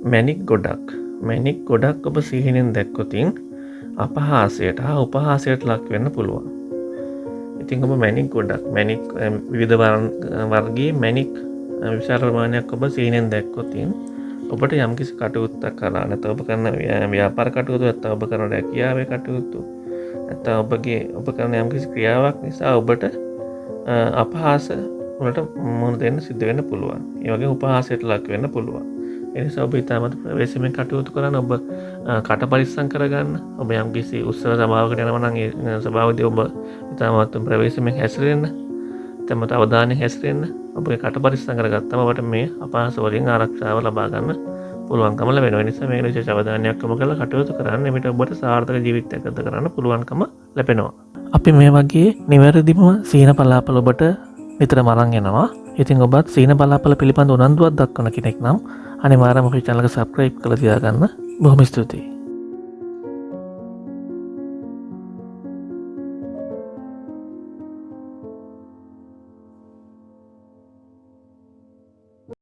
මැණික් ගොඩක් ඔබ සිහිනෙන් දැක්කොතින් අපහාසයට හා උපහාසයට ලක් වෙන්න පුළුවන්. ඉතින් ඔබ මැණික් විවිධ වර්ගයේ මැණික් විශාල ප්‍රමාණයක් ඔබ සිහිනෙන් දැක්කොතින් ඔබට යම්කිසි කටයුත්තක් කරලා නැත්නම් ඔබ කරන ව්‍යාපාර කටයුතු නැත්නම් ඔබ කරන රැකියාවේ කටයුතු නැත්නම් ඔබ කරන යම්කිසි ක්‍රියාවක් නිසා ඔබට අපහාස වලට මුහුණ දෙන්න සිද්ධ වෙන්න පුළුවන්. ඒ වගේම උපහාසයට ලක් වෙන්න පුළුවන්. ඒ නිසා ඔබ ඊටමත් ප්‍රවේශමෙන් කටයුතු කරන ඔබ කට පරිස්සම් කරගන්න. ඔබ යම්කිසි උත්සව සභාවකට යනවා නම් ඒ සභාවේදී ඔබ ඊටමත් ප්‍රවේශමෙන් හැසිරෙන්න. ඊටමත් අවධානයෙන් හැසිරෙන්න. ඔබගේ කට පරිස්සම් කරගත්තම ඔබට මේ අපහාස වලින් ආරක්ෂාව ලබා ගන්න පුළුවන්කම ලැබෙනවා. ඒ නිසා මේ විශේෂ අවධානයක් යොමු කරලා කටයුතු කරන්න. එවිට ඔබට සාර්ථක ජීවිතයක් ගත කරන්න පුළුවන්කම ලැබෙනවා. අපි මේ වගේ නිවැරදිම සීන පලාපල ඔබට නිතරම අරන් එනවා. ඉතින් ඔබත් සීන බලාපල පිළිබඳ උනන්දුවක් දක්වන කෙනෙක් නම් අනිවාර්යයෙන්ම අපේ channel එක subscribe කරලා තියාගන්න. බොහොම ස්තුතියි.